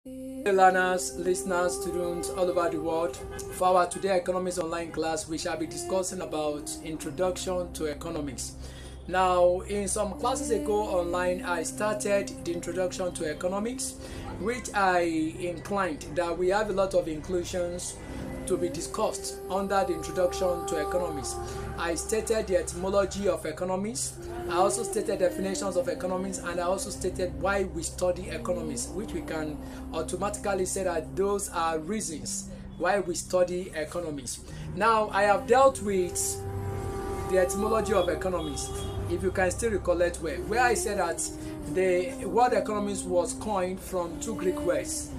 Hey learners, listeners, students all over the world. For our Today Economics online class, we shall be discussing about Introduction to Economics. Now, in some classes ago online, I started the Introduction to Economics, which I inclined that we have a lot of inclusions to be discussed under the Introduction to Economics. I stated the etymology of economics. I also stated definitions of economics, and I also stated why we study economics, which we can automatically say that those are reasons why we study economics. Now, I have dealt with the etymology of economics, if you can still recollect where I said that the word economics was coined from two Greek words,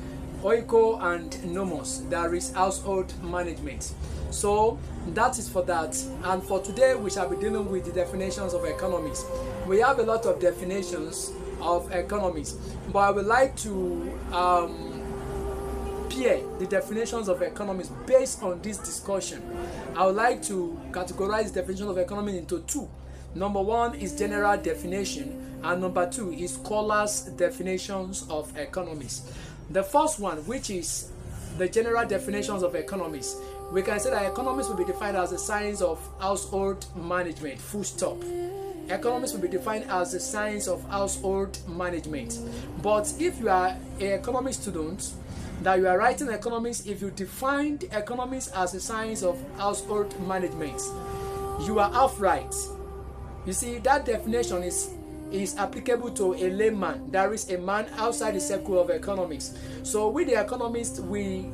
oiko and nomos, that is household management. So that is for that. And for today, we shall be dealing with the definitions of economics. We have a lot of definitions of economics, but I would like to pair the definitions of economics based on this discussion. I would like to categorize the definition of economics into two. Number one is general definition, and number two is scholars' definitions of economics. The first one, which is the general definitions of economics, we can say that economics will be defined as the science of household management, full stop. Economics will be defined as the science of household management. But if you are an economics student, that you are writing economics, if you defined economics as the science of household management, you are half right. You see, that definition is applicable to a layman, that is a man outside the circle of economics. So with the economists, we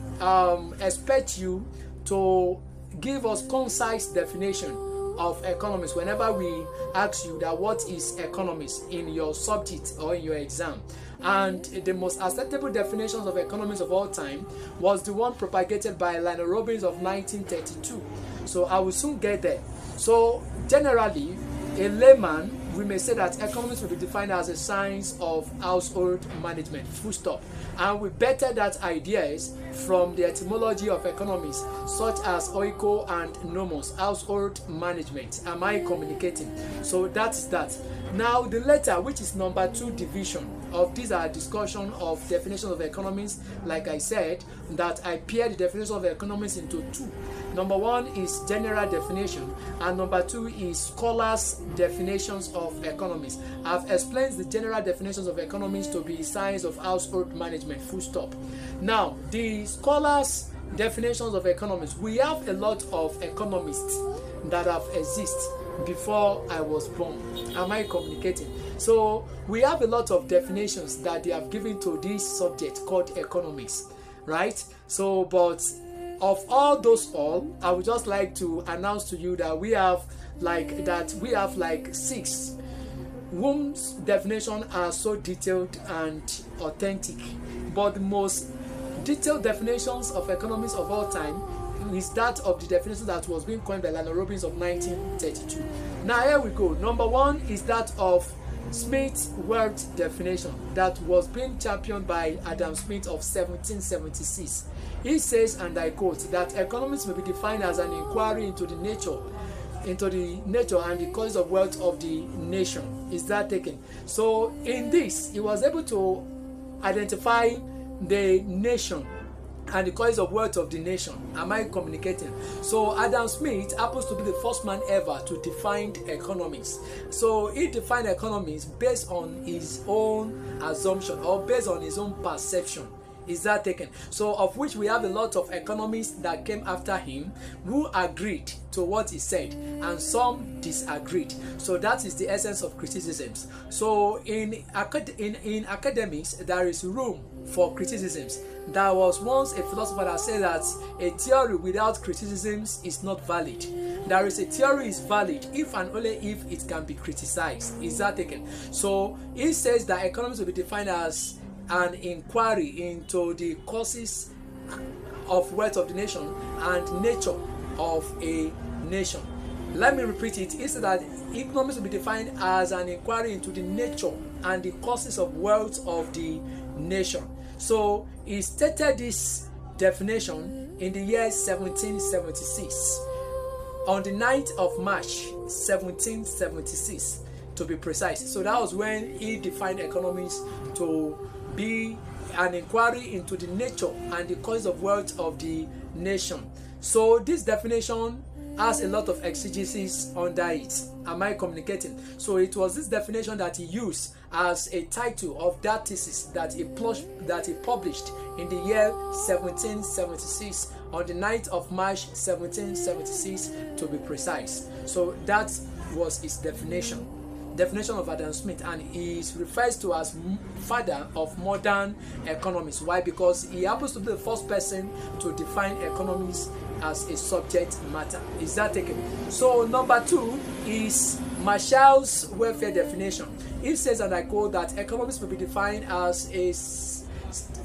expect you to give us concise definition of economics whenever we ask you that what is economics in your subject or in your exam. And the most acceptable definitions of economics of all time was the one propagated by Lionel Robbins of 1932. So I will soon get there. So generally, a layman, we may say that economics will be defined as a science of household management, full stop. And we better that ideas from the etymology of economics, such as oiko and nomos, household management. Am I communicating? So that's that. Now the letter, which is number 2 division of these are discussion of definitions of economics. Like I said, that I pair the definition of economics into two. Number one is general definition, and number 2 is scholars' definitions of economics. I've explained the general definitions of economics to be science of household management, full stop. Now, the scholars' definitions of economics, we have a lot of economists that have existed before I was born. Am I communicating? So we have a lot of definitions that they have given to this subject called economics, right? So, but of all those I would just like to announce to you that we have like 6 whose definition are so detailed and authentic. But the most detailed definitions of economics of all time is that of the definition that was being coined by Lionel Robbins of 1932. Now here we go. Number 1 is that of Smith's wealth definition that was being championed by Adam Smith of 1776. He says, and I quote, that economics may be defined as an inquiry into the nature and the causes of wealth of the nation. Is that taken? So in this, he was able to identify the nation and the causes of wealth of the nation. Am I communicating? So Adam Smith happens to be the first man ever to define economics. So he defined economics based on his own assumption or based on his own perception. Is that taken? So of which we have a lot of economists that came after him who agreed to what he said and some disagreed. So that is the essence of criticisms. So in academics, there is room for criticisms. There was once a philosopher that said that a theory without criticisms is not valid. There is a theory is valid if and only if it can be criticized. Is that taken? So he says that economics will be defined as an inquiry into the causes of wealth of the nation and nature of a nation. Let me repeat it. He said that economics will be defined as an inquiry into the nature and the causes of wealth of the nation. So he stated this definition in the year 1776, on the 9th of March 1776 to be precise. So that was when he defined economics to be an inquiry into the nature and the cause of wealth of the nation. So this definition has a lot of exegesis under it. Am I communicating? So it was this definition that he used as a title of that thesis that he published in the year 1776, on the 9th of March 1776 to be precise. So that was his definition of Adam Smith, and he is referred to as father of modern economics. Why? Because he happens to be the first person to define economics as a subject matter. Is that taken? So number 2 is Marshall's welfare definition. He says, and I quote, that economics will be defined as a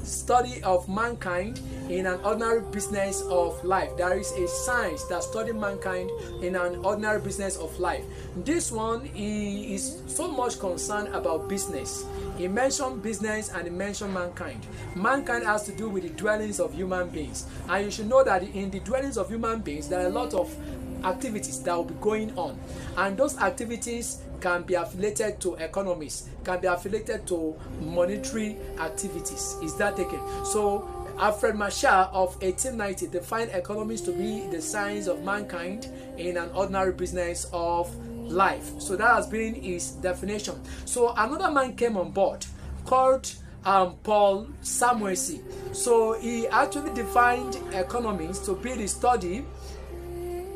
study of mankind in an ordinary business of life. There is a science that studies mankind in an ordinary business of life. This one, he is so much concerned about business. He mentioned business and he mentioned mankind. Mankind has to do with the dwellings of human beings, and you should know that in the dwellings of human beings there are a lot of activities that will be going on, and those activities can be affiliated to economics, can be affiliated to monetary activities. Is that taken? So Alfred Marshall of 1890 defined economics to be the science of mankind in an ordinary business of life. So that has been his definition. So another man came on board called Paul Samuelson. So he actually defined economics to be the study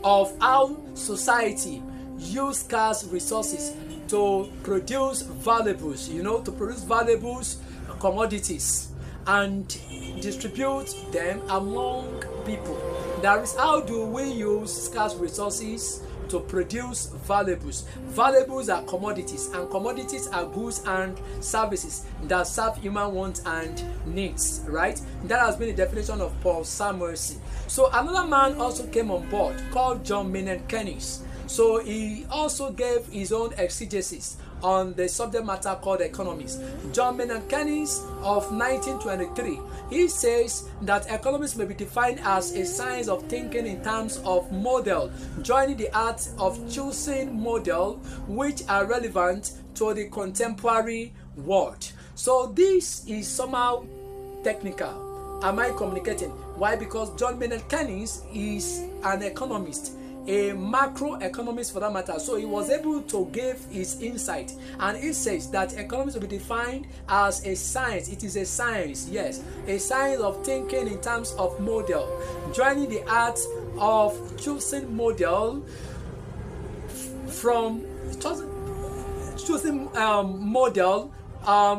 of how society use scarce resources to produce valuables, to produce valuables commodities and distribute them among people. That is, how do we use scarce resources to produce valuables? Valuables are commodities, and commodities are goods and services that serve human wants and needs, right? That has been the definition of Paul Samuelson. So another man also came on board called John Maynard Keynes. So he also gave his own exegesis on the subject matter called economics. John Maynard Keynes of 1923, he says that economics may be defined as a science of thinking in terms of model, joining the art of choosing model which are relevant to the contemporary world. So this is somehow technical. Am I communicating? Why? Because John Maynard Keynes is an economist, a macroeconomist for that matter. So he was able to give his insight, and he says that economics will be defined as a science. It is a science, yes, a science of thinking in terms of model, joining the art of choosing model from choosing model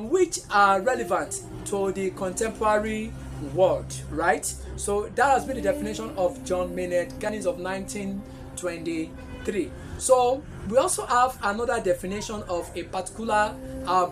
which are relevant to the contemporary world, right? So that has been the definition of John Maynard Keynes of 1923. So we also have another definition of a particular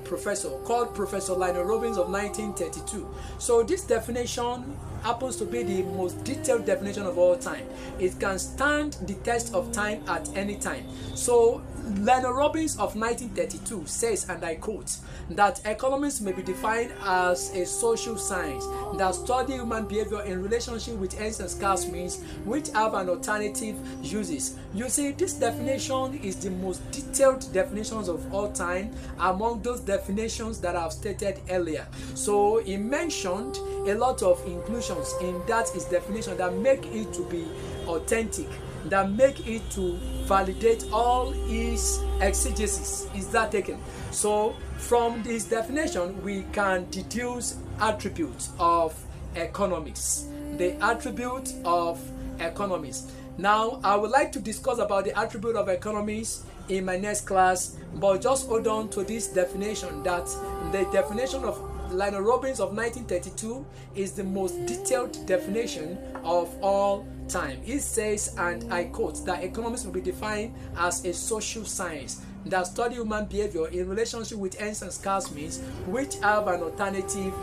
professor called Professor Lionel Robbins of 1932. So this definition happens to be the most detailed definition of all time. It can stand the test of time at any time. So Lionel Robbins of 1932 says, and I quote, that economics may be defined as a social science that study human behavior in relationship with ends and scarce means which have an alternative uses. You see, this definition is the most detailed definitions of all time among those definitions that I've stated earlier. So he mentioned a lot of inclusions in that his definition that make it to be authentic, that make it to validate all his exegesis. Is that taken? So from this definition we can deduce attributes of economics, the attribute of economics. Now I would like to discuss about the attribute of economics in my next class, but just hold on to this definition, that the definition of Lionel Robbins of 1932 is the most detailed definition of all time. It says, and I quote, that economics will be defined as a social science that study human behavior in relationship with ends and scarce means which have an alternative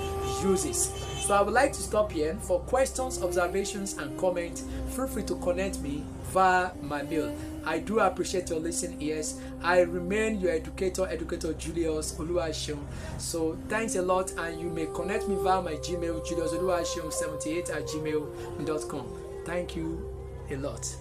uses. So I would like to stop here. For questions, observations and comments, feel free to connect me via my mail. I do appreciate your listening ears. I remain your educator Julius Oluwaseun. So thanks a lot, and you may connect me via my Gmail, juliusoluwaseun78@gmail.com. Thank you a lot.